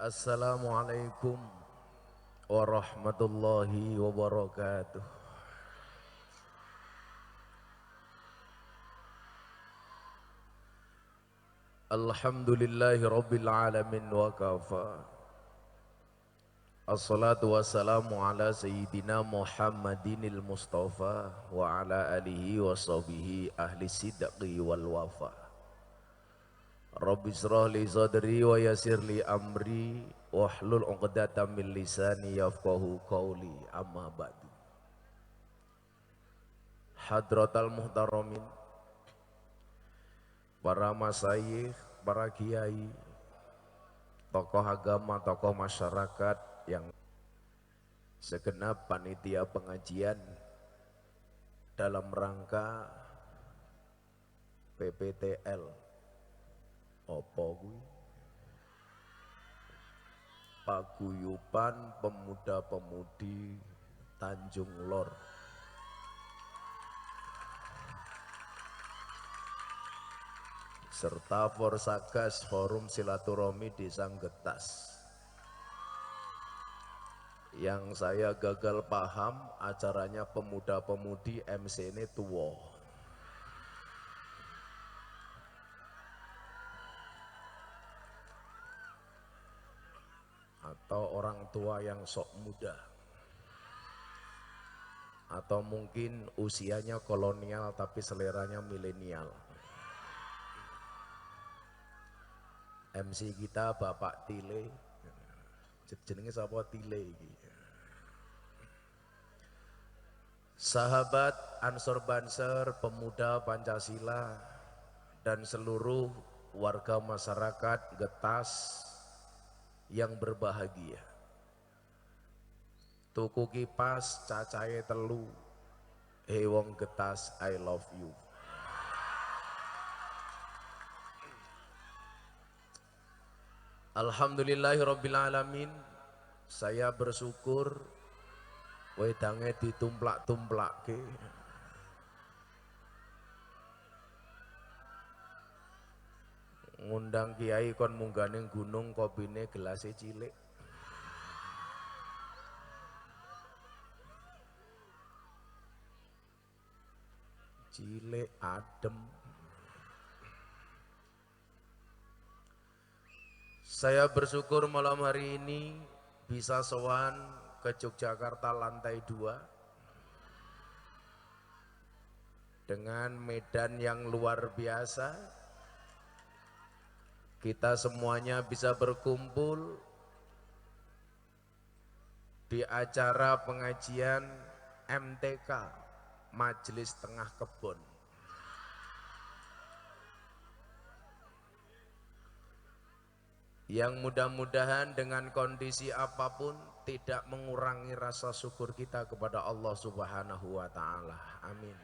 Assalamualaikum warahmatullahi wabarakatuh. Alhamdulillahi rabbil alamin wa kafa. Assalatu wassalamu ala sayyidina Muhammadinil Mustafa wa ala alihi wa sahbihi ahli sidqi wal wafa. Rabbi israh li sadri wa yassir li amri wahlul 'uqdatam min lisani yafqahu qawli, amma ba'du. Hadratal muhtaramin, para masyayikh, para kiai, tokoh agama, tokoh masyarakat yang segenap panitia pengajian dalam rangka PPTL opo kuwi, Paguyuban Pemuda-Pemudi Tanjung Lor, serta Forsagas Forum Silaturahmi Desa Getas. Yang saya gagal paham, acaranya pemuda-pemudi, MC ini tua. Atau orang tua yang sok muda. Atau mungkin usianya kolonial tapi seleranya milenial. MC kita Bapak Tile, jenenge sapa Tile iki? Sahabat Ansor Banser, pemuda Pancasila, dan seluruh warga masyarakat Getas yang berbahagia. Tuku kipas cacahe telu, hey wong Getas I love you. Alhamdulillahirabbil alamin. Saya bersyukur wedange ditumplak-tumplakke. Ngundang kiai kon munggane gunung, kopine gelase cilik. Cilik adem. Saya bersyukur malam hari ini bisa sowan ke Yogyakarta lantai 2 dengan medan yang luar biasa. Kita semuanya bisa berkumpul di acara pengajian MTK, Majelis Tengah Kebon. Yang mudah-mudahan dengan kondisi apapun tidak mengurangi rasa syukur kita kepada Allah Subhanahu wa Ta'ala. Amin.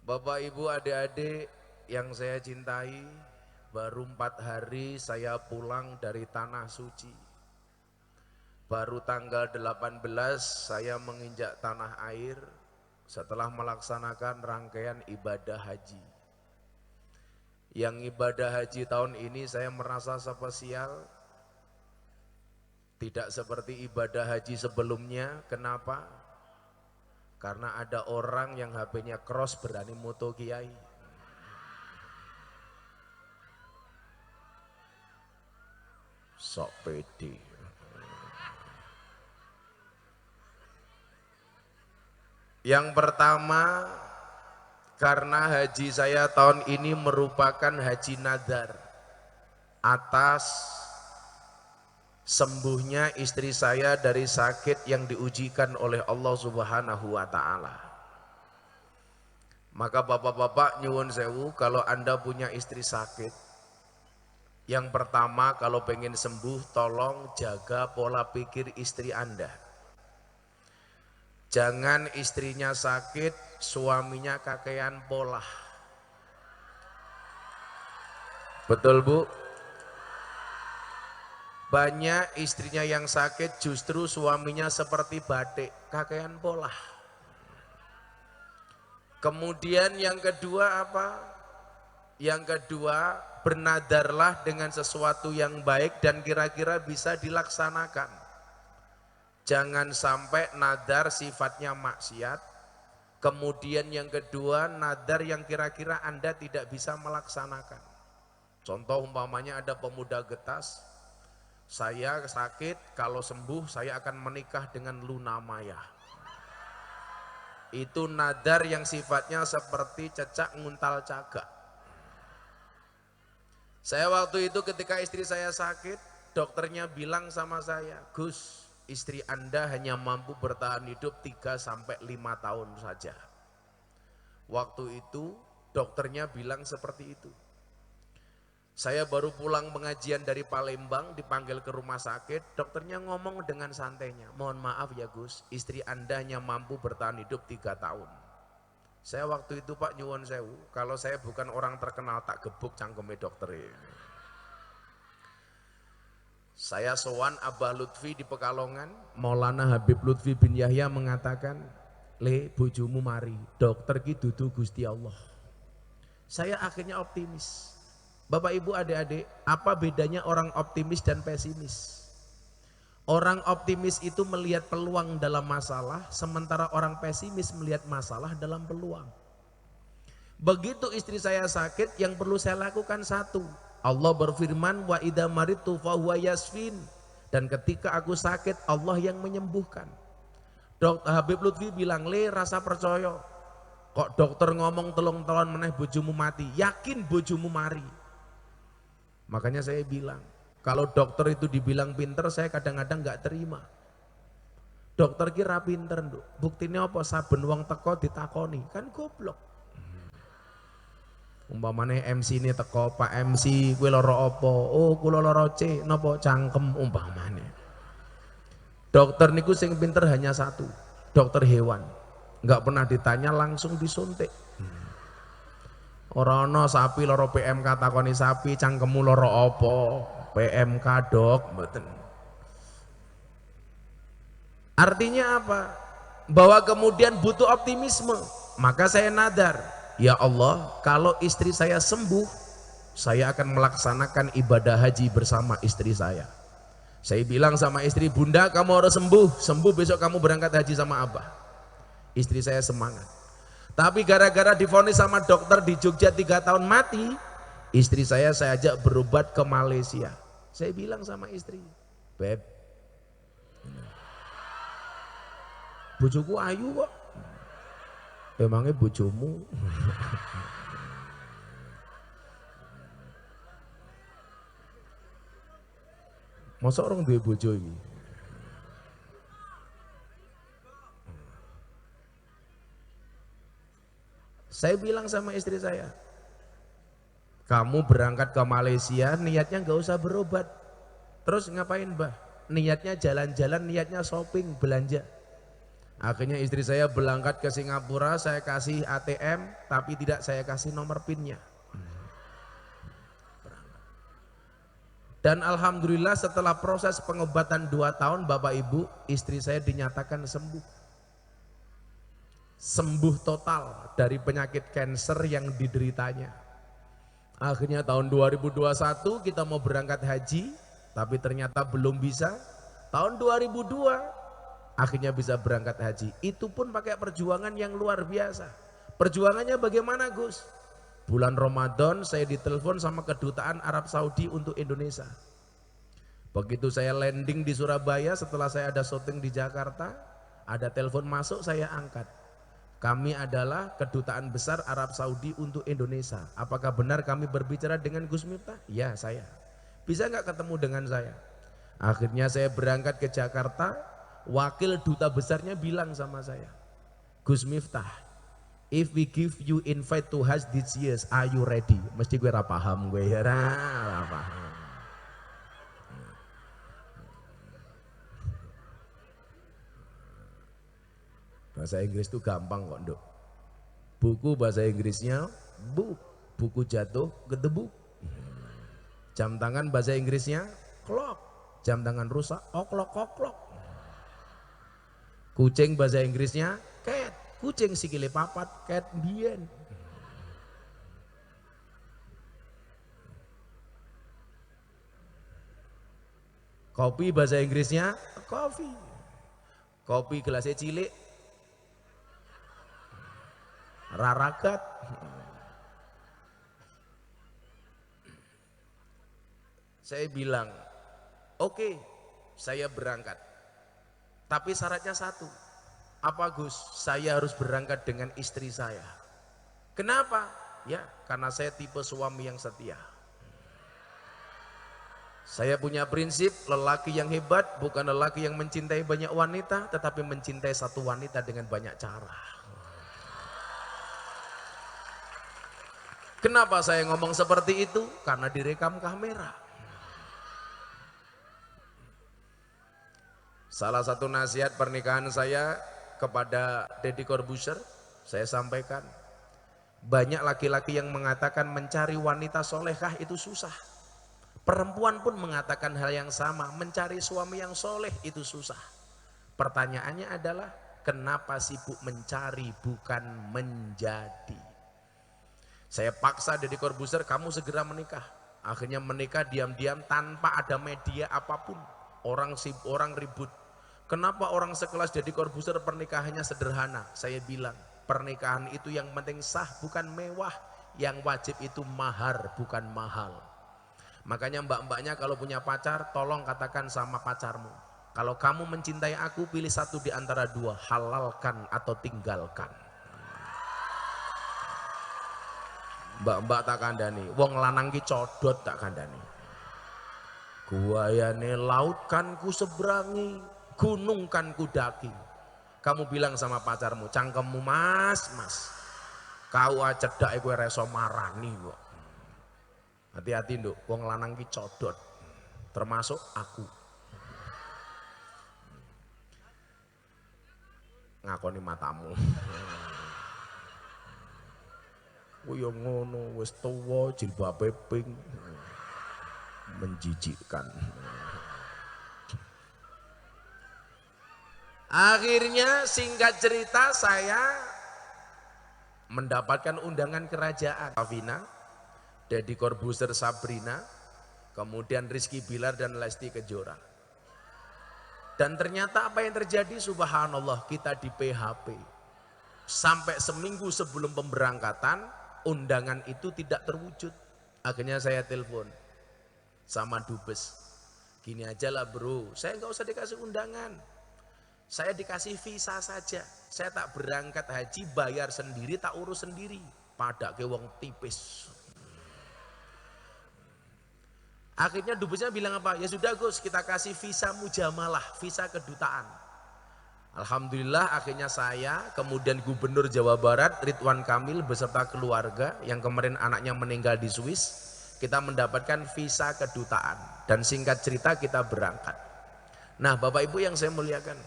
Bapak, Ibu, adik-adik yang saya cintai, baru 4 hari saya pulang dari Tanah Suci. Baru tanggal 18 saya menginjak tanah air setelah melaksanakan rangkaian ibadah haji. Yang ibadah haji tahun ini saya merasa spesial, tidak seperti ibadah haji sebelumnya. Kenapa? Karena ada orang yang HP-nya cross berani moto kiai. Sok pede. Yang pertama, karena haji saya tahun ini merupakan haji nadar atas sembuhnya istri saya dari sakit yang diujikan oleh Allah Subhanahu wa Ta'ala. Maka bapak-bapak nyuwun sewu, kalau Anda punya istri sakit, yang pertama kalau pengen sembuh tolong jaga pola pikir istri Anda. Jangan istrinya sakit, suaminya kakean pola. Betul, Bu? Banyak istrinya yang sakit justru suaminya seperti batik, kakean pola. Kemudian yang kedua apa? Yang kedua, bernadarlah dengan sesuatu yang baik dan kira-kira bisa dilaksanakan. Jangan sampai nadar sifatnya maksiat. Kemudian yang kedua, nadar yang kira-kira Anda tidak bisa melaksanakan. Contoh umpamanya ada pemuda getas, saya sakit, kalau sembuh saya akan menikah dengan Luna Maya. Itu nadar yang sifatnya seperti cecak nguntal cagak. Saya waktu itu ketika istri saya sakit, dokternya bilang sama saya, Gus, istri Anda hanya mampu bertahan hidup 3-5 tahun saja. Waktu itu dokternya bilang seperti itu. Saya baru pulang pengajian dari Palembang, dipanggil ke rumah sakit, dokternya ngomong dengan santainya, mohon maaf ya Gus, istri Anda hanya mampu bertahan hidup 3 tahun. Saya waktu itu Pak nyuwun sewu, kalau saya bukan orang terkenal tak gebuk cangkeme dokter ini. Saya sowan Abah Lutfi di Pekalongan, Maulana Habib Lutfi bin Yahya mengatakan, le bojomu mari, dokter ki dudu Gusti Allah. Saya akhirnya optimis. Bapak Ibu adik-adik, apa bedanya orang optimis dan pesimis? Orang optimis itu melihat peluang dalam masalah, sementara orang pesimis melihat masalah dalam peluang. Begitu istri saya sakit, yang perlu saya lakukan satu. Allah berfirman, wa idza maridtu fahuwa yasfin. Dan ketika aku sakit, Allah yang menyembuhkan. Dokter Habib Lutfi bilang, le rasa percaya. Kok dokter ngomong telung tahun meneh bojomu mati, yakin bojomu mari. Makanya saya bilang, kalau dokter itu dibilang pinter, saya kadang-kadang gak terima. Dokter kira pinter, buktinya apa? Saben wong teko ditakoni, kan goblok. Umpamane MC ini teko, Pak MC kowe lara apa? Oh kula lara C, napa cangkem umpamane. Dokter niku sing pinter hanya satu, dokter hewan. Nggak pernah ditanya, langsung disuntik. Ora ana sapi lara PMK takoni sapi cangkemmu lara apa? PMK dok, mboten. Artinya apa? Bahwa kemudian butuh optimisme. Maka saya nadar, ya Allah, kalau istri saya sembuh, saya akan melaksanakan ibadah haji bersama istri saya. Saya bilang sama istri, Bunda kamu harus sembuh, sembuh besok kamu berangkat haji sama Abah. Istri saya semangat. Tapi gara-gara divonis sama dokter di Jogja 3 tahun mati, istri saya ajak berobat ke Malaysia. Saya bilang sama istri, Beb, bojoku ayu kok. Emangnya bojomu? Masa orang duwe bojo iki? Saya bilang sama istri saya, kamu berangkat ke Malaysia niatnya nggak usah berobat. Terus ngapain Mbah? Niatnya jalan-jalan, niatnya shopping, belanja. Akhirnya istri saya berangkat ke Singapura, saya kasih ATM tapi tidak saya kasih nomor PIN-nya. Dan alhamdulillah setelah proses pengobatan 2 tahun Bapak Ibu, istri saya dinyatakan sembuh. Sembuh total dari penyakit kanker yang dideritanya. Akhirnya tahun 2021 kita mau berangkat haji, tapi ternyata belum bisa. Tahun 2002 akhirnya bisa berangkat haji. Itu pun pakai perjuangan yang luar biasa. Perjuangannya bagaimana Gus? Bulan Ramadan saya ditelepon sama kedutaan Arab Saudi untuk Indonesia. Begitu saya landing di Surabaya, setelah saya ada syuting di Jakarta, ada telepon masuk, saya angkat. Kami adalah kedutaan besar Arab Saudi untuk Indonesia. Apakah benar kami berbicara dengan Gus Miftah? Ya, saya. Bisa nggak ketemu dengan saya? Akhirnya saya berangkat ke Jakarta. Wakil duta besarnya bilang sama saya, Gus Miftah, if we give you invite to Hajj this year, are you ready? Mesti gue paham gue ya, paham. Bahasa Inggris itu gampang kok Nduk. Buku bahasa Inggrisnya book, buku jatuh gedebuk. Jam tangan bahasa Inggrisnya clock, jam tangan rusak oklok. Kucing bahasa Inggrisnya cat, kucing sikile papat, cat bien. Kopi bahasa Inggrisnya coffee. Kopi gelasnya cilik, raragat. Saya bilang, oke, saya berangkat. Tapi syaratnya satu. Apa Gus? Saya harus berangkat dengan istri saya. Kenapa? Ya, karena saya tipe suami yang setia. Saya punya prinsip, lelaki yang hebat bukan lelaki yang mencintai banyak wanita, tetapi mencintai satu wanita dengan banyak cara. Kenapa saya ngomong seperti itu? Karena direkam kamera. Salah satu nasihat pernikahan saya kepada Deddy Corbuzier, saya sampaikan, banyak laki-laki yang mengatakan mencari wanita solehah itu susah. Perempuan pun mengatakan hal yang sama, mencari suami yang soleh itu susah. Pertanyaannya adalah, kenapa sibuk mencari bukan menjadi? Saya paksa Deddy Corbuzier, kamu segera menikah. Akhirnya menikah diam-diam tanpa ada media apapun. Orang ribut. Kenapa orang sekelas Deddy Corbuzier pernikahannya sederhana? Saya bilang, pernikahan itu yang penting sah bukan mewah. Yang wajib itu mahar bukan mahal. Makanya mbak-mbaknya kalau punya pacar, tolong katakan sama pacarmu, kalau kamu mencintai aku, pilih satu di antara dua, halalkan atau tinggalkan. Mbak-mbak tak kandani, wong lanang ki codot tak kandani. Guayane laut kan ku seberangi, gunung kan ku daki. Kamu bilang sama pacarmu, cangkemmu mas, kau cedak kowe reso marani kok. Hati-hati nduk, wong lanang ki codot, termasuk aku. Ngakoni matamu. Kuwi yo ngono, wis tuwa jilbabe pink. Menjijikkan. Akhirnya singkat cerita saya mendapatkan undangan kerajaan. Afina, Deddy Corbuzier, Sabrina, kemudian Rizky Bilar dan Lesti Kejora. Dan ternyata apa yang terjadi? Subhanallah, kita di PHP. Sampai seminggu sebelum pemberangkatan, undangan itu tidak terwujud. Akhirnya saya telepon sama dubes, gini aja lah bro, saya nggak usah dikasih undangan, saya dikasih visa saja, saya tak berangkat haji, bayar sendiri, tak urus sendiri, pada ke wong tipis. Akhirnya dubesnya bilang apa? Ya sudah Gus, kita kasih visa mujamalah, visa kedutaan. Alhamdulillah akhirnya saya, kemudian Gubernur Jawa Barat Ridwan Kamil beserta keluarga yang kemarin anaknya meninggal di Swiss, kita mendapatkan visa kedutaan dan singkat cerita kita berangkat. Nah Bapak Ibu yang saya muliakan,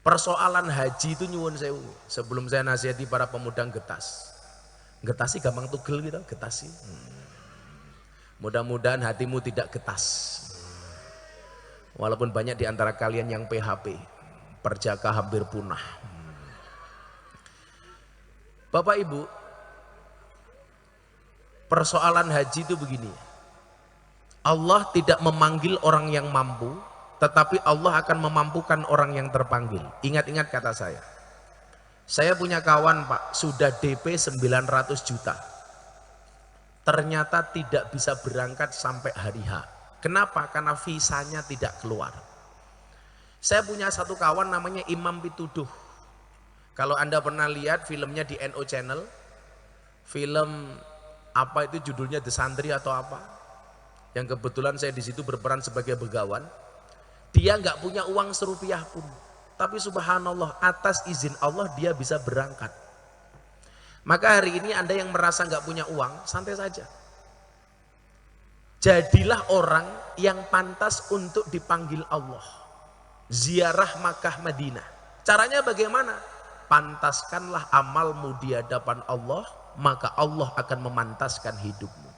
persoalan haji itu nyuwun sewu. Sebelum saya nasihati para pemuda getas, getas sih gampang tugel gitu, getas sih. Mudah-mudahan hatimu tidak getas. Walaupun banyak di antara kalian yang PHP, perjaka hampir punah. Bapak Ibu, persoalan haji itu begini, Allah tidak memanggil orang yang mampu, tetapi Allah akan memampukan orang yang terpanggil. Ingat-ingat kata saya punya kawan Pak, sudah DP 900 juta, ternyata tidak bisa berangkat sampai hari H. Kenapa? Karena visanya tidak keluar. Saya punya satu kawan namanya Imam Pituduh. Kalau Anda pernah lihat filmnya di NO Channel, film apa itu judulnya, The Santri atau apa, yang kebetulan saya di situ berperan sebagai begawan. Dia nggak punya uang serupiah pun, tapi subhanallah atas izin Allah dia bisa berangkat. Maka hari ini Anda yang merasa nggak punya uang, santai saja, jadilah orang yang pantas untuk dipanggil Allah, ziarah Makkah Madinah. Caranya bagaimana? Pantaskanlah amalmu di hadapan Allah, maka Allah akan memantaskan hidupmu.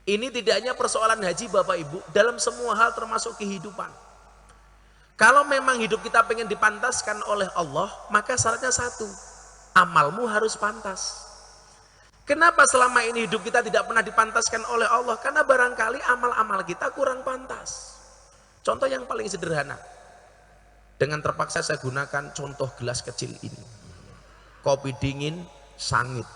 Ini tidak hanya persoalan haji Bapak Ibu, dalam semua hal termasuk kehidupan. Kalau memang hidup kita pengen dipantaskan oleh Allah, maka syaratnya satu, amalmu harus pantas. Kenapa selama ini hidup kita tidak pernah dipantaskan oleh Allah? Karena barangkali amal-amal kita kurang pantas. Contoh yang paling sederhana, dengan terpaksa saya gunakan contoh gelas kecil ini. Kopi dingin, sangit.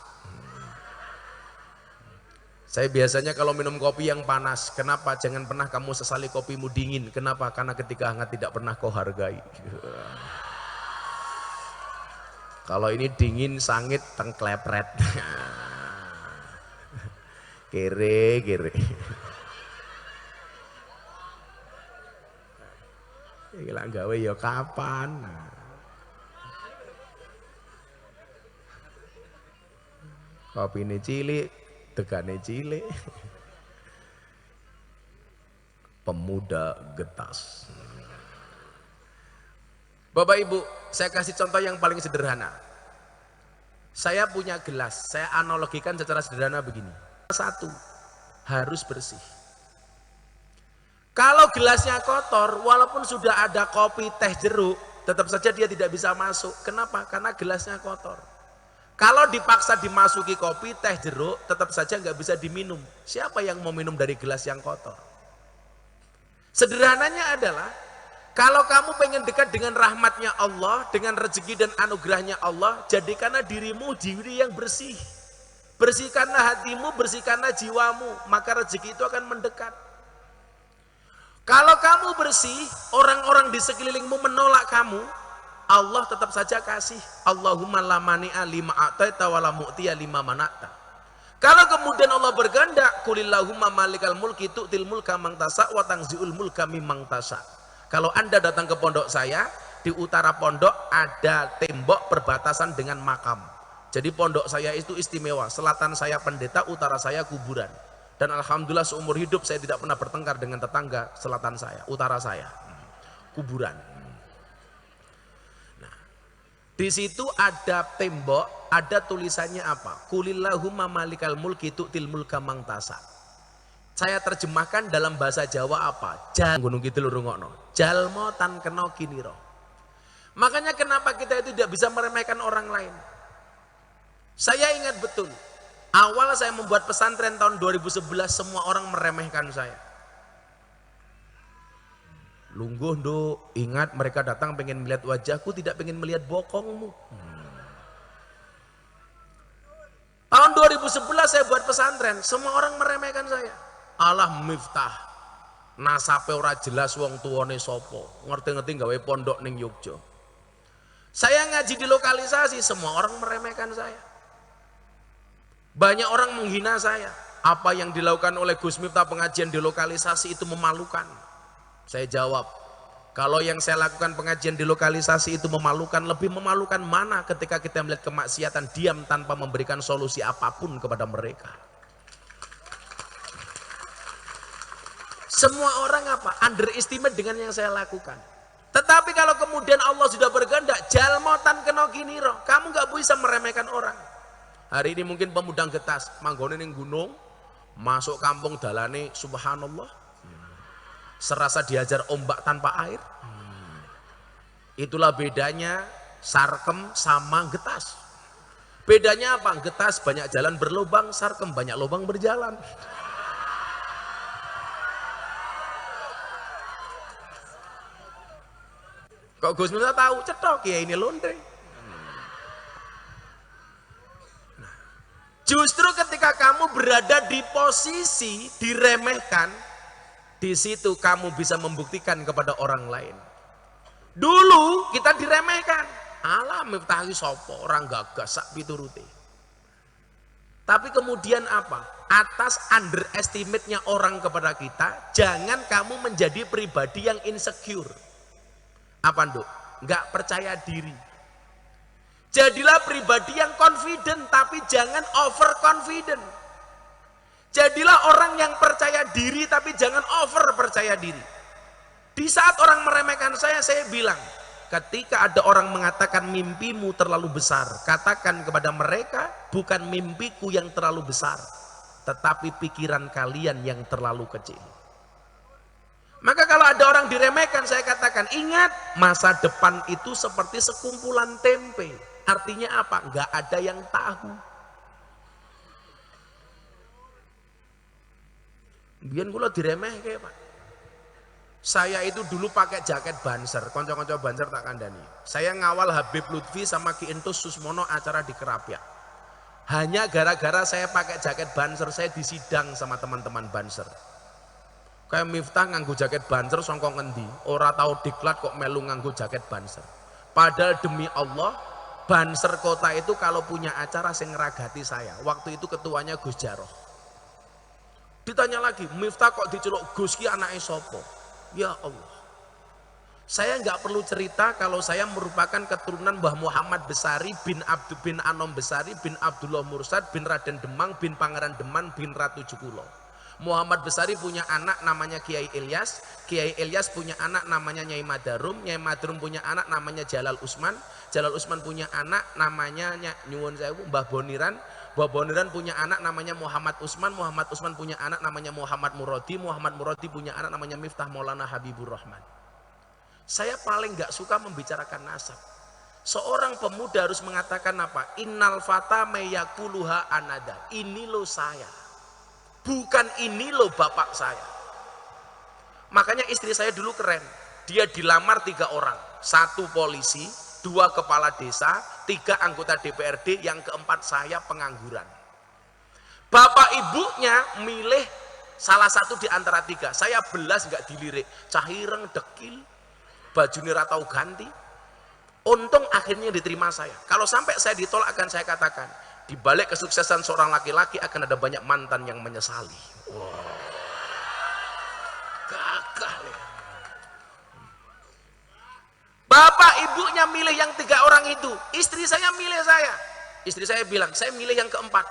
Saya biasanya kalau minum kopi yang panas, kenapa? Jangan pernah kamu sesali kopimu dingin. Kenapa? Karena ketika hangat tidak pernah kau hargai. Kalau ini dingin, sangit, tengklepret. Kere. Gila gawe ya kapan? Kopi ini cilik, tegane cilik. Pemuda getas. Bapak Ibu, saya kasih contoh yang paling sederhana. Saya punya gelas, saya analogikan secara sederhana begini. Satu, harus bersih. Kalau gelasnya kotor, walaupun sudah ada kopi, teh, jeruk, tetap saja dia tidak bisa masuk. Kenapa? Karena gelasnya kotor. Kalau dipaksa dimasuki kopi, teh, jeruk, tetap saja nggak bisa diminum. Siapa yang mau minum dari gelas yang kotor? Sederhananya adalah, kalau kamu pengen dekat dengan rahmatnya Allah, dengan rezeki dan anugerahnya Allah, jadikanlah dirimu diri yang bersih. Bersihkanlah hatimu, bersihkanlah jiwamu, maka rezeki itu akan mendekat. Kalau kamu bersih, orang-orang di sekelilingmu menolak kamu, Allah tetap saja kasih. Allahumma la mani'a lima a'taita wa la mu'tiya lima mana'ta. Kalau kemudian Allah berkehendak, qulillahumma malikal mulki tu'til mulka man tasha' wa tanzi'ul mulka mimman tasha'. Kalau Anda datang ke pondok saya, di utara pondok ada tembok perbatasan dengan makam. Jadi pondok saya itu istimewa, selatan saya pendeta, utara saya kuburan. Dan alhamdulillah seumur hidup saya tidak pernah bertengkar dengan tetangga selatan saya, utara saya, kuburan. Nah, di situ ada tembok, ada tulisannya apa? Qulillahumma malikal mulki tu'til mulka man tasha'. Saya terjemahkan dalam bahasa Jawa apa? Gunung Kidul rungokno. Jalmo tan kena kiniro. Makanya kenapa kita itu tidak bisa meremehkan orang lain? Saya ingat betul, awal saya membuat pesantren tahun 2011, semua orang meremehkan saya. Lungguh do, ingat mereka datang pengen melihat wajahku, tidak pengen melihat bokongmu. Tahun 2011 saya buat pesantren, semua orang meremehkan saya. Allah Miftah, nasape ora jelas wong tuane sopo, ngerti-ngerti gawe pondok ning Yogja. Saya ngaji di lokalisasi, semua orang meremehkan saya. Banyak orang menghina saya. Apa yang dilakukan oleh Gus Miftah pengajian di lokalisasi itu memalukan. Saya jawab, kalau yang saya lakukan pengajian di lokalisasi itu memalukan, lebih memalukan mana ketika kita melihat kemaksiatan diam tanpa memberikan solusi apapun kepada mereka. Semua orang apa? Underestimate dengan yang saya lakukan. Tetapi kalau kemudian Allah sudah berkehendak, jalmotan kena kiniro, kamu gak bisa meremehkan orang. Hari ini mungkin pemuda getas, manggone ning gunung, masuk kampung dalane subhanallah. Serasa diajar ombak tanpa air. Itulah bedanya sarkem sama getas. Bedanya apa? Getas banyak jalan berlubang, sarkem banyak lubang berjalan. Kok Gus Miftah tahu? Cetok ya ini londe. Justru ketika kamu berada di posisi diremehkan, di situ kamu bisa membuktikan kepada orang lain. Dulu kita diremehkan, alah Miftah iki sapa, orang gagas sak piturute. Tapi kemudian apa? Atas underestimate-nya orang kepada kita, jangan kamu menjadi pribadi yang insecure. Apa nduk? Enggak percaya diri. Jadilah pribadi yang confident, tapi jangan over confident. Jadilah orang yang percaya diri, tapi jangan over percaya diri. Di saat orang meremehkan saya bilang, ketika ada orang mengatakan mimpimu terlalu besar, katakan kepada mereka, bukan mimpiku yang terlalu besar, tetapi pikiran kalian yang terlalu kecil. Maka kalau ada orang diremehkan, saya katakan, ingat, masa depan itu seperti sekumpulan tempe. Artinya apa? Enggak ada yang tahu. Biyen kula diremehke, Pak. Saya itu dulu pakai jaket Banser, konco-konco Banser tak kandani. Saya ngawal Habib Lutfi sama Ki Entus Susmono acara di Kerapia. Hanya gara-gara saya pakai jaket Banser, saya disidang sama teman-teman Banser. Kayak Miftah nganggo jaket Banser songkong ngendi, ora tahu diklat kok melu nganggo jaket Banser. Padahal demi Allah, Banser kota itu kalau punya acara sing ngeragati saya. Waktu itu ketuanya Gus Jaroh. Ditanya lagi, Miftah kok diceluk Gus ki anake sapa? Ya Allah, saya nggak perlu cerita kalau saya merupakan keturunan Mbah Muhammad Besari bin Abdul bin Anom Besari bin Abdullah Mursad bin Raden Demang bin Pangeran Deman bin Ratu Jukulo. Muhammad Besari punya anak namanya Kiai Ilyas, Kiai Ilyas punya anak namanya Nyai Madarum, Nyai Madarum punya anak namanya Jalal Usman, Jalal Usman punya anak namanya nyuwun sewu Mbah Boniran, Mbah Boniran punya anak namanya Muhammad Usman, Muhammad Usman punya anak namanya Muhammad Murodi, Muhammad Murodi punya anak namanya Miftah Maulana Habibur Rahman. Saya paling nggak suka membicarakan nasab. Seorang pemuda harus mengatakan apa? Innal fata mayakuluha anada. Ini lo saya. Bukan ini lo bapak saya. Makanya istri saya dulu keren. Dia dilamar 3 orang. 1 polisi, 2 kepala desa, 3 anggota DPRD, yang keempat saya pengangguran. Bapak ibunya milih salah satu di antara 3. Saya belas nggak dilirik, cahireng dekil, baju nira tahu ganti. Untung akhirnya diterima saya. Kalau sampai saya ditolak akan saya katakan, di balik kesuksesan seorang laki-laki akan ada banyak mantan yang menyesali. Wow. Gagal ya. Bapak ibunya milih yang 3 orang itu, istri saya milih saya. Istri saya bilang, saya milih yang keempat.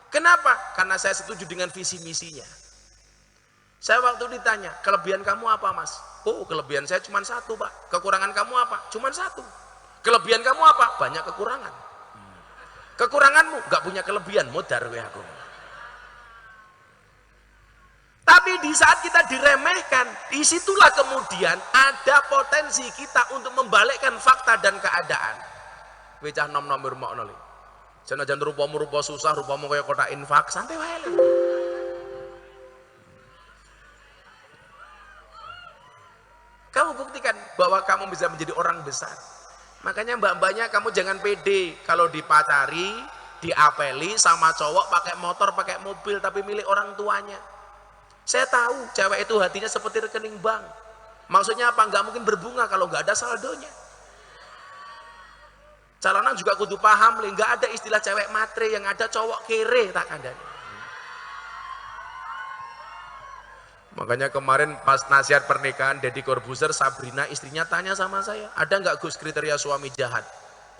Kenapa? Karena saya setuju dengan visi misinya. Saya waktu ditanya, kelebihan kamu apa Mas? Oh, kelebihan saya cuma 1 Pak. Kekurangan kamu apa? Cuma 1. Kelebihan kamu apa? Banyak kekurangan. Kekuranganmu? Gak punya kelebihan, modar gue aku. Tapi di saat kita diremehkan, disitulah kemudian ada potensi kita untuk membalikkan fakta dan keadaan. Wecah nom-nom rumah noli. Senajan rupamu rupa susah, rupamu kayak kota infak, santai wae lah. Kamu buktikan bahwa kamu bisa menjadi orang besar. Makanya mbak-mbaknya kamu jangan pede kalau dipacari, diapeli sama cowok pakai motor, pakai mobil, tapi milik orang tuanya. Saya tahu cewek itu hatinya seperti rekening bank. Maksudnya apa? Nggak mungkin berbunga kalau nggak ada saldonya. Calonang juga kudu paham, nggak ada istilah cewek matre, yang ada cowok kere tak kandani. Makanya kemarin pas nasihat pernikahan Deddy Corbuzier, Sabrina istrinya tanya sama saya, ada nggak Gus kriteria suami jahat?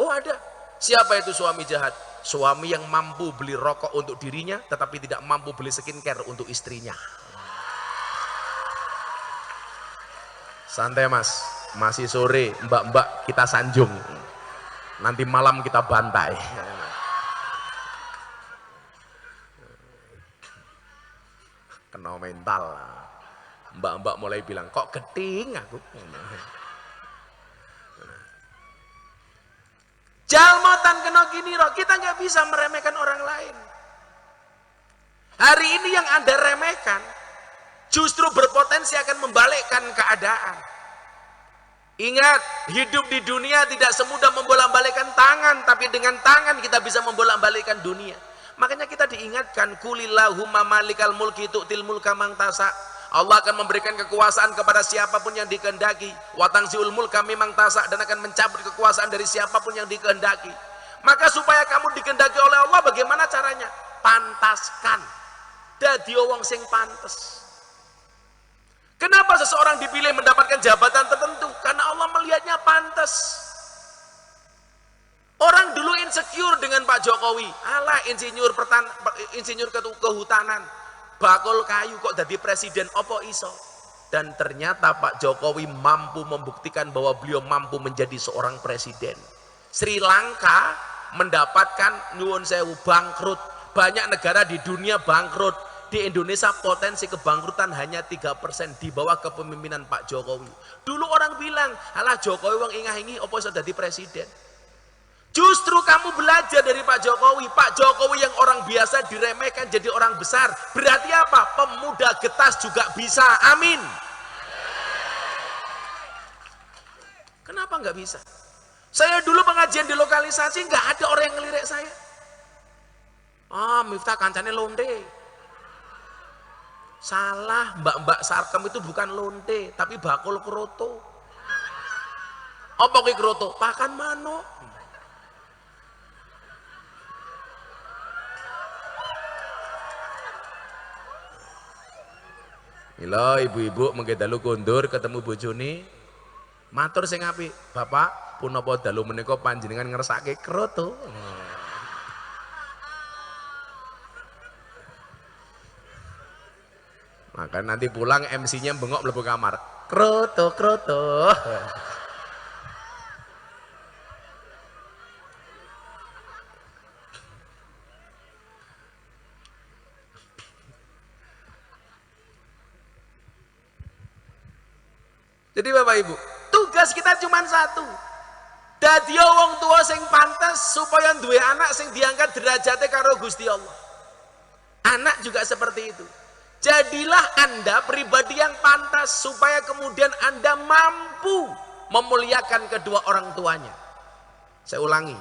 Oh ada. Siapa itu suami jahat? Suami yang mampu beli rokok untuk dirinya tetapi tidak mampu beli skincare untuk istrinya. Santai Mas, masih sore, mbak-mbak kita sanjung, nanti malam kita bantai. Kena mental, mbak-mbak mulai bilang kok geting aku. Jalmotan kena gini roh, kita nggak bisa meremehkan orang lain. Hari ini yang Anda remehkan justru berpotensi akan membalikkan keadaan. Ingat, hidup di dunia tidak semudah membolak-balikkan tangan, tapi dengan tangan kita bisa membolak-balikkan dunia. Makanya kita diingatkan, kulillahumma malikal mulki tu'til mulka man tasa. Allah akan memberikan kekuasaan kepada siapapun yang dikehendaki. Wa tanzi'ul mulka mimman tasa, dan akan mencabut kekuasaan dari siapapun yang dikehendaki. Maka supaya kamu dikehendaki oleh Allah, bagaimana caranya? Pantaskan. Dadi wong sing pantes. Kenapa seseorang dipilih mendapatkan jabatan tertentu? Karena Allah melihatnya pantas. Orang dulu insecure dengan Pak Jokowi. Alah, insinyur kehutanan, bakul kayu kok jadi presiden, opo iso. Dan ternyata Pak Jokowi mampu membuktikan bahwa beliau mampu menjadi seorang presiden. Sri Lanka mendapatkan nyuwun sewu bangkrut. Banyak negara di dunia bangkrut. Di Indonesia potensi kebangkrutan hanya 3% di bawah kepemimpinan Pak Jokowi. Dulu orang bilang, alah Jokowi wong ingah-ingi opo iso dadi presiden. Justru kamu belajar dari Pak Jokowi. Pak Jokowi yang orang biasa diremehkan jadi orang besar. Berarti apa? Pemuda getas juga bisa. Amin. Kenapa nggak bisa? Saya dulu pengajian di lokalisasi nggak ada orang yang ngelirik saya. Miftah kancane lonte. Salah, mbak-mbak sarkem itu bukan lonte, tapi bakul kroto. Apa ki kroto? Pakan manuk. Mila ibu-ibu mengke dalu kondur ketemu bojone matur sing apik, Bapak punapa dalu menika panjenengan ngersake kroto. Maka nanti pulang MC-nya bengok mlebu kamar. Kroto, kroto. Jadi Bapak Ibu, tugas kita cuma satu. Dadi wong tua sing pantas supaya duwe anak sing diangkat derajate karo Gusti Allah. Anak juga seperti itu. Jadilah Anda pribadi yang pantas supaya kemudian Anda mampu memuliakan kedua orang tuanya. Saya ulangi,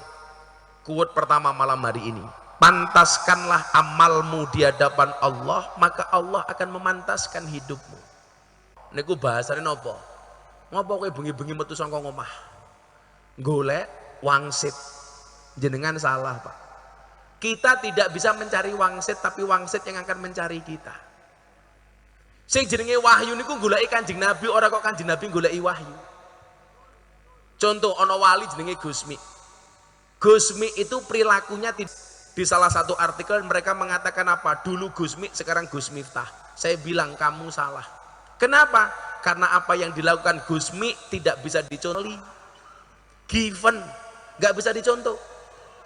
quote pertama malam hari ini. Pantaskanlah amalmu di hadapan Allah, maka Allah akan memantaskan hidupmu. Niku bahasane napa? Ngopo kowe bengi-bengi metu saka omah? Golek wangsit. Jenengan salah, Pak. Kita tidak bisa mencari wangsit, tapi wangsit yang akan mencari kita. Sing jenenge wahyu niku goleki Kanjeng Nabi, ora kok Kanjeng Nabi goleki wahyu. Contoh ana wali jenenge Gusmi. Gusmi itu perilakunya di salah satu artikel mereka mengatakan apa? Dulu Gusmi, sekarang Gus Miftah. Saya bilang kamu salah. Kenapa? Karena apa yang dilakukan Gusmi tidak bisa dicontoh, given, nggak bisa dicontoh.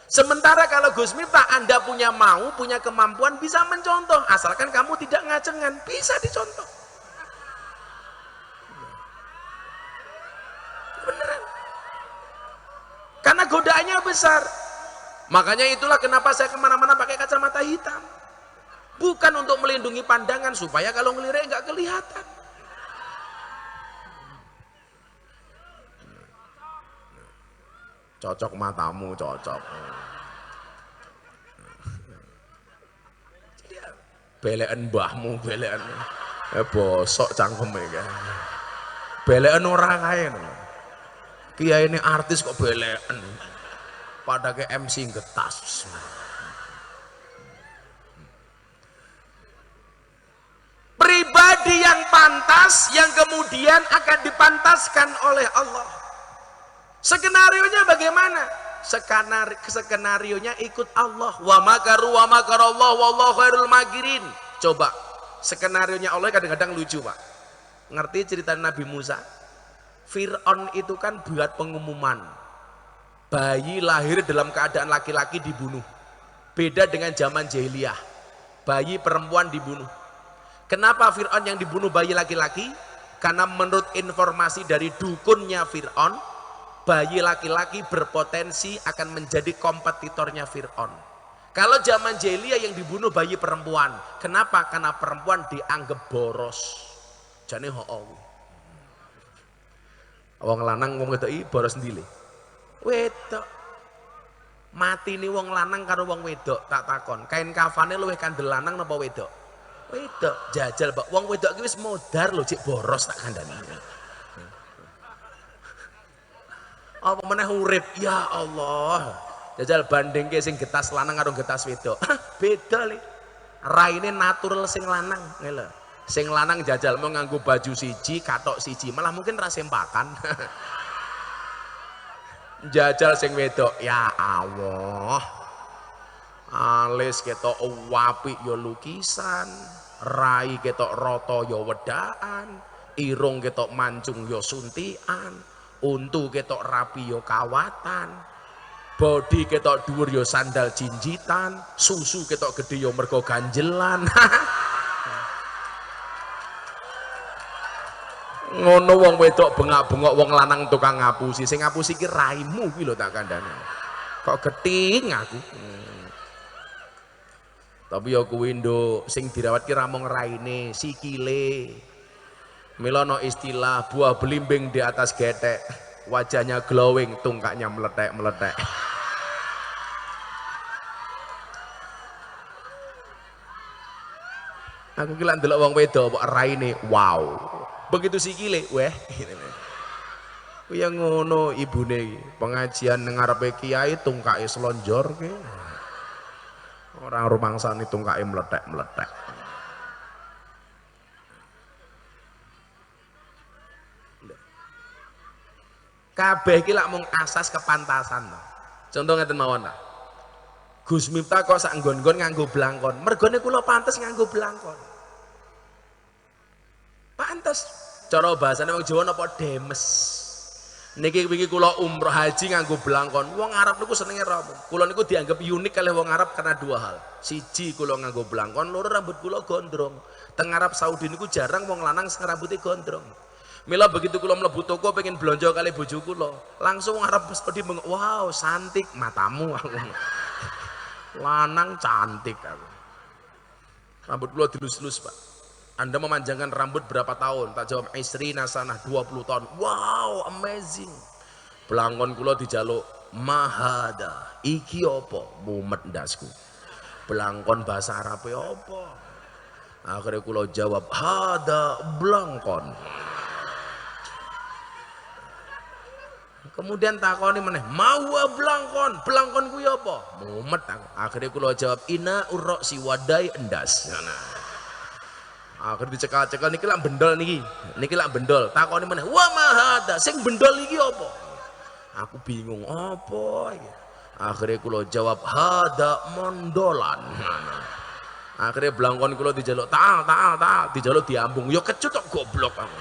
Sementara kalau Gus Miftah Anda punya punya kemampuan bisa mencontoh, asalkan kamu tidak ngacengan, bisa dicontoh. Beneran. Karena godaannya besar. Makanya itulah kenapa saya kemana-mana pakai kacamata hitam. Bukan untuk melindungi pandangan supaya kalau ngelirik nggak kelihatan. Cocok matamu, cocok. Belekan mbahmu, belekan. Bosok cangkeme kan. Belekan ora kae. Kiai ini artis kok belekan. Pada ke MC getas. Pribadi yang pantas yang kemudian akan dipantaskan oleh Allah. Skenarionya bagaimana? Skenarionya ikut Allah. Wa makaru wa makarallah wallahu khairul makirin. Coba, skenarionya Allah kadang-kadang lucu, Pak. Ngerti cerita Nabi Musa? Fir'aun itu kan buat pengumuman. Bayi lahir dalam keadaan laki-laki dibunuh. Beda dengan zaman jahiliyah. Bayi perempuan dibunuh. Kenapa Fir'aun yang dibunuh bayi laki-laki? Karena menurut informasi dari dukunnya Fir'aun, bayi laki-laki berpotensi akan menjadi kompetitornya Fir'aun. Kalau zaman jahiliyah yang dibunuh bayi perempuan. Kenapa? Karena perempuan dianggap boros. Jane ho'o. Wong lanang wong wedok iki boros ndile. Wedok. Mati ni wong lanang karo wong wedok tak takon. Kain kafane luwih kandel lanang napa wedok? Wedok. Jajal, Pak. Wong wedok iki wis modar lho, cek boros tak kandhani. Apa meneh urip, ya Allah. Jajal bandingke sing getas lanang karo getas wedok. Beda le. Raine natural sing lanang, ngene. Sing lanang jajal mau nganggo baju siji, katok siji, malah mungkin ra sempakan. Jajal sing wedok, ya Allah. Alis ketok apik ya lukisan, rai ketok rata ya wedaan, irung ketok mancung ya suntikan. Untu ketok rapi yo kawatan, body ketok dhuwur yo sandal jinjitan, susu ketok gede yo mergo ganjelan. Ngono wong wedok bengak-bengok, wong lanang tukang ngapusi. Sing ngapusi ki raimu ki lho tak kandhani. Kok geting aku. Tapi ya kuwi nduk sing dirawat ki ra mung raine, sikile. Mila ana istilah buah belimbing di atas getek, wajahnya glowing, tungkaknya meletek-meletek. Aku ki lak ndelok wong wedok kok raine, wow. Begitu sikile, weh. Kuwi yang ngono ibune iki. Pengajian ning ngarepe kiai tungkake slonjor ki. Orang rumangsane tungkake meletek-meletek. Kabeh iki lak mung asas kepantasan. Contoh ngeten mawon ta. Gus Miftah kok sak nggon-nggon nganggo blangkon. Mergone kula pantes nganggo blangkon. Pantes. Cara bahasane wong Jawa napa demes. Niki wingi kula umroh haji nganggo blangkon. Wong Arab niku senenge rampung. Kula niku dianggap unik kalih wong Arab karena dua hal. Siji kula nganggo blangkon, loro rambut kula gondrong. Teng Arab Saudi niku jarang wong lanang sing rambute gondrong. Mila begitu kula mlebu toko pengen blonjo kali bojo kula, langsung wong Arab mesti wow, cantik matamu aku. Lanang cantik aku. Rambut kula dilus-lus, Pak. Anda memanjangkan rambut berapa tahun? Tak jawab istri nasanah 20 tahun. Wow, amazing. Blangkon kula dijaluk mahada. Iki apa? Mumet ndasku. Blangkon bahasa Arab apa? Akhirnya kula jawab hada blangkon. Kemudian takoni meneh, mau blangkon. Blangkon kuwi apa? Mumet aku. Akhirnya kula jawab ina urok si wadai endas. Akhirnya dicekal-cekal niki lak bendol niki. Niki lak bendol. Takoni meneh, "Wa mahada, sing bendol iki apa?" Aku bingung, apa iki? Akhirnya kula jawab, "Hada mondolan." Akhirnya blangkon kula dijaluk, "Taal, dijaluk diambung. Ya kecut kok goblok aku.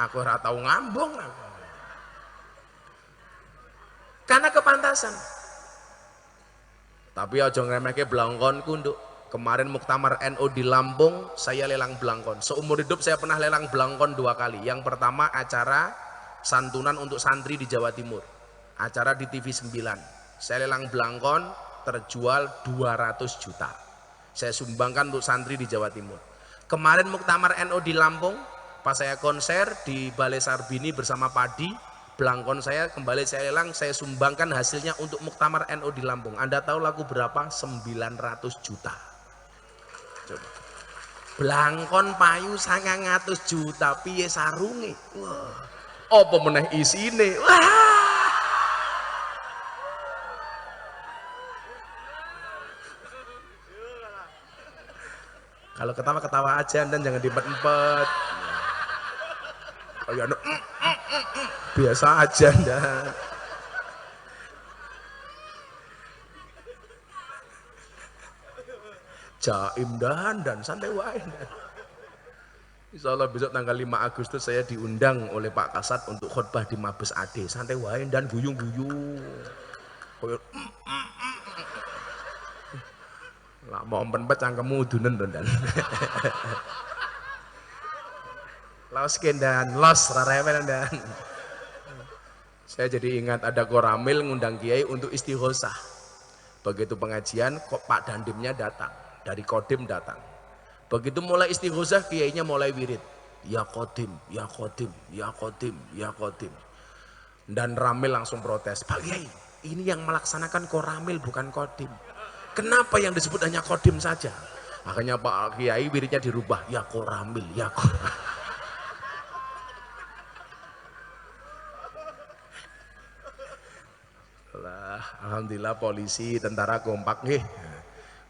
Aku ora tau ngambung aku. Karena kepantasan. Tapi aja ngremehke blangkon kunduk. Kemarin muktamar NU di Lampung, saya lelang blangkon. Seumur hidup saya pernah lelang blangkon 2 kali. Yang pertama acara santunan untuk santri di Jawa Timur. Acara di TV 9. Saya lelang blangkon terjual 200 juta. Saya sumbangkan untuk santri di Jawa Timur. Kemarin muktamar NU di Lampung, pas saya konser di Balai Sarbini bersama Padi, blangkon saya kembali saya lelang, saya sumbangkan hasilnya untuk muktamar NU di Lampung. Anda tahu laku berapa? 900 juta. Coba. Blangkon payu 900 juta piye sarunge. Wah. Apa meneh isine? Wah. Kalau ketawa-ketawa aja dan jangan diempet-empet. Oh ya, biasa aja dan jaim dan santai wae. Insyaallah besok tanggal 5 Agustus saya diundang oleh Pak Kasat untuk khutbah di Mabes AD. Santai wae dan guyung-guyung. Lah mau empet cangkemmu udunen dan. Los kendan, los rarewen dan. Saya jadi ingat ada Koramil ngundang kiai untuk istighosah. Begitu pengajian kok Pak Dandimnya datang. Dari Kodim datang. Begitu mulai istighosah, kiainya mulai wirid. Ya Kodim, ya Kodim, ya Kodim, ya Kodim. Dan Ramil langsung protes. Pak Kiai, ini yang melaksanakan Koramil bukan Kodim. Kenapa yang disebut hanya Kodim saja? Akhirnya Pak Kiai wiridnya dirubah. Ya Koramil, ya Koramil. Alhamdulillah polisi, tentara kompak nggih.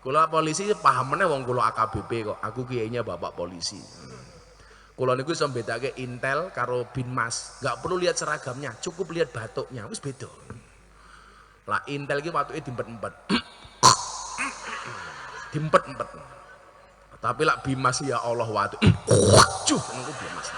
Kula polisi paham meneh wong kula AKBP kok. Aku kiainya bapak polisi. Kula niku iso mbedake Intel karo Binmas. Enggak perlu lihat seragamnya, cukup lihat batuknya wis beda. Lah Intel iki watuke diempet-empet. Diempet-empet. Tapi lak Binmas ya Allah watuk. Cuh, niku Binmas.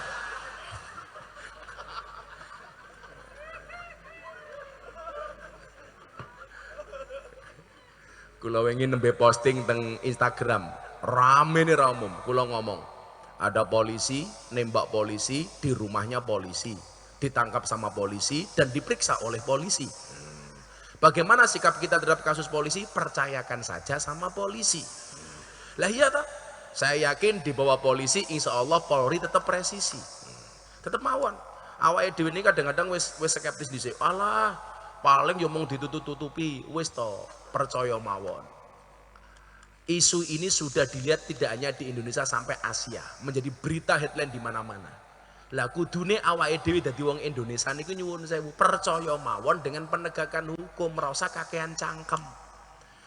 Kula wengi nembe posting teng Instagram, rame nih umum. Kula ngomong, ada polisi nembak polisi di rumahnya polisi, ditangkap sama polisi dan diperiksa oleh polisi. Bagaimana sikap kita terhadap kasus polisi? Percayakan saja sama polisi. Lah iya toh? Saya yakin di bawah polisi insya Allah Polri tetap presisi, tetap mawon. Awake dhewe ini kadang-kadang wis skeptis dhisik. Alah, paling yo mung ditutup-tutupi. Wis to, percaya mawon. Isu ini sudah dilihat tidak hanya di Indonesia sampai Asia, menjadi berita headline di mana-mana. Lah kudune awake dhewe dadi wong Indonesia niku nyuwun sewu percaya mawon dengan penegakan hukum, ora usah kakean cangkem.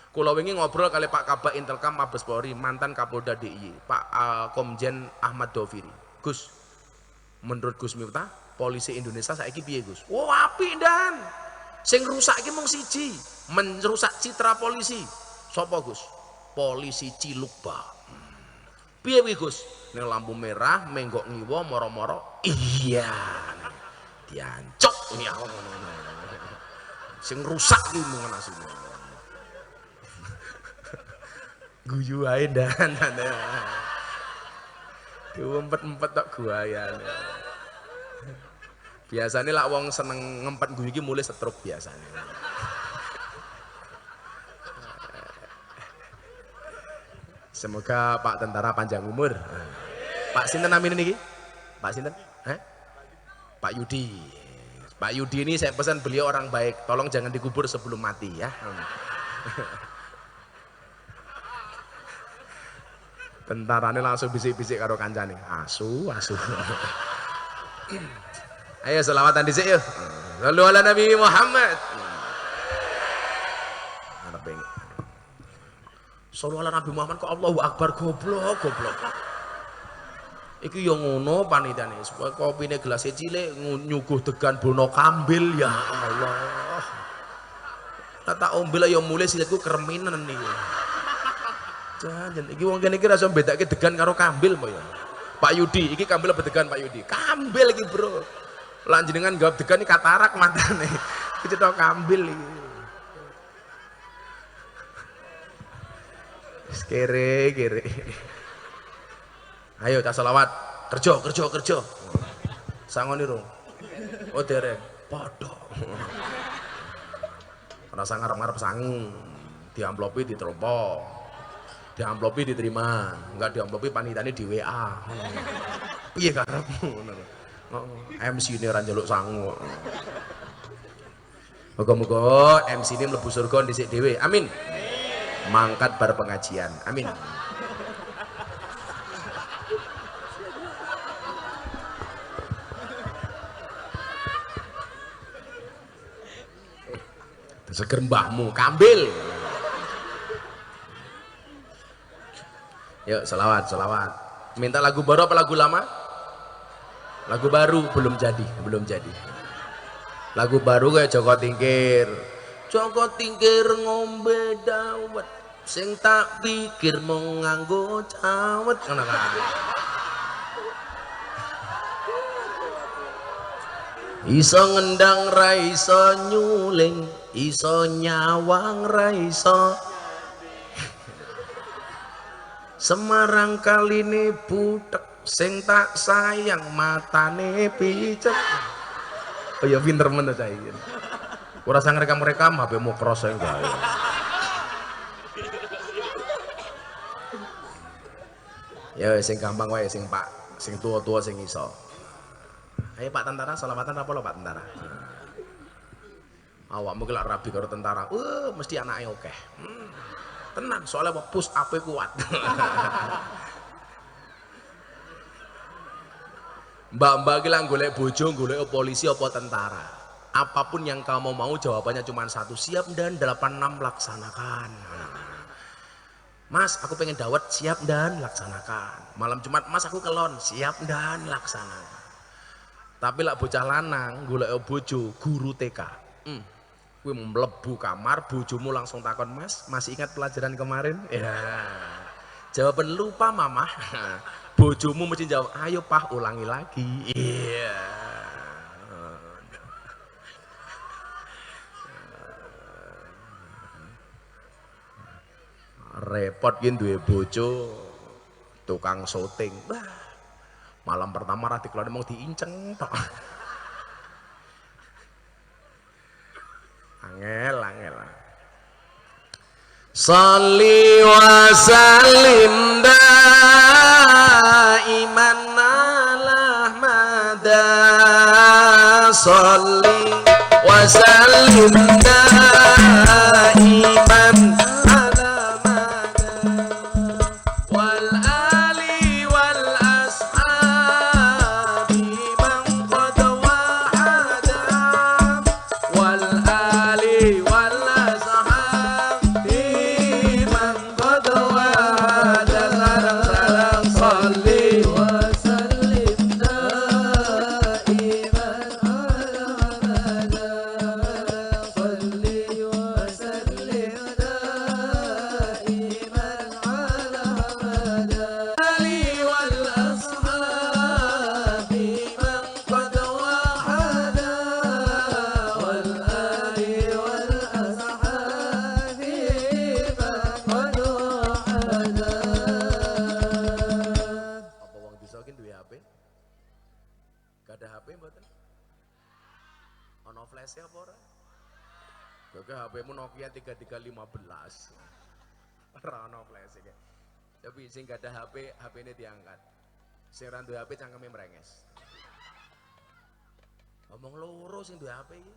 Kula wingi ngobrol kali Pak Kabak Intelkam Mabes Polri, mantan Kapolda DIY, Pak Komjen Ahmad Doviri. Gus, menurut Gus Miftah, polisi Indonesia saiki piye Gus? Wah, apik dan. Sing rusak iki mung siji, merusak citra polisi. Sopo Gus? Polisi Cilukba. Piye wi Gus? Ning lampu merah menggok ngiwa moro-moro. Iya. Diancok ya. Sing rusak iki mung asline. Guyu ae dan diumpet-umpet tok guayane. Biasanya lah wong seneng ngempet guyu iki mulai stroke biasanya. Semoga Pak Tentara panjang umur. Pak sinten namine niki? Pak sinten? Pak Yudi. Pak Yudi ini saya pesan beliau orang baik. Tolong jangan dikubur sebelum mati ya. Tentarane langsung bisik-bisik karo kancane. Asu. Ayo selawatan dhisik yuk. Shallu ala Nabi Muhammad. Shallu ala Nabi Muhammad kok Allahu Akbar goblok. Iki yo ngono panitane. Supaya kopine gelasnya cilik nyuguh degan bono kambil ya Allah. Tak ombel yo mulai silitku kereminan nih. Jangan, iki wong kene iki rasa bedake degan karo kambil mo ya. Pak Yudi, iki kambil apa degan Pak Yudi? Kambil iki, Bro. Lan jenengan jawab degan iki katarak matane. Iki tok kambil iki. Kere. Ayo ta selawat. Kerja. Sangoni ro. Oh dereng. Padha. Rasa ngarep-ngarep sangu. Diamplopi diterompo. Diamplopi diterima, enggak diamplopi panitane di WA. Piye karepmu ngono. MC ini ora njaluk sangu. Muga-muga MC ini mlebu surga dhisik dhewe. Amin. Mangkat bar pengajian. Amin. Seger mbahmu kambil. Yuk selawat. Minta lagu baru apa lagu lama? Lagu baru belum jadi. Lagu baru kayak Joko Tingkir ngombe dawet sing tak pikir mau nganggo cawet. Ngono kan. Iso ngendang ra iso nyuling, iso nyawang ra iso. Semarang kali ini butek sing tak sayang matane picek. Oh ya pinter men ta iki. Ora sang rekam HP mu cross ae gawe. Ya sing gampang wae sing Pak, sing tua-tua sing iso. Ayo Pak Tentara selawatan apa lo Pak Tentara? Awakmu ki lak rabi karo tentara. Mesti anake akeh. Tenang, soalnya push up kuat. Mbak-mbak gila golek bojo, golek polisi apa tentara. Apapun yang kamu mau jawabannya cuma satu, siap dan 86 laksanakan. Mas, aku pengen dawet, siap dan laksanakan. Malam Jumat, Mas aku kelon, siap dan laksanakan. Tapi lak bocah lanang golek bojo guru TK. Kuwi mlebu kamar, bojomu langsung takon, Mas, masih ingat pelajaran kemarin? Ya. Jawaban lupa Mama. Bojomu mesti jawab, ayo Pak ulangi lagi. Iya. Repot yen duwe bojo tukang syuting. Malam pertama ra dikelone mau diinceng tok. angel angel. Shalli wa sallim daiman ala Ahmada. Shalli wa sallim daiman ala Ahmada wal ali wal ashabi man qad wahada wal ali wal ashabi man qad wahada. Salam salli wa sallim daiman ala Ahmada. Salli wa sallim daiman ala Ahmada ali wal ashabi man qad wahada wal ali wal ashabi man qad wahada. Apa wong bisa ki duwe HP? Gak ada HP mboten? Ono flash apa ora? Oke, HP-mu Nokia 3315. Ora ono flash iki. Tapi sing gak ada HP, HP-ne diangkat. Sing ora duwe HP cangkeme mrenges. Ngomong loro sing duwe HP iki.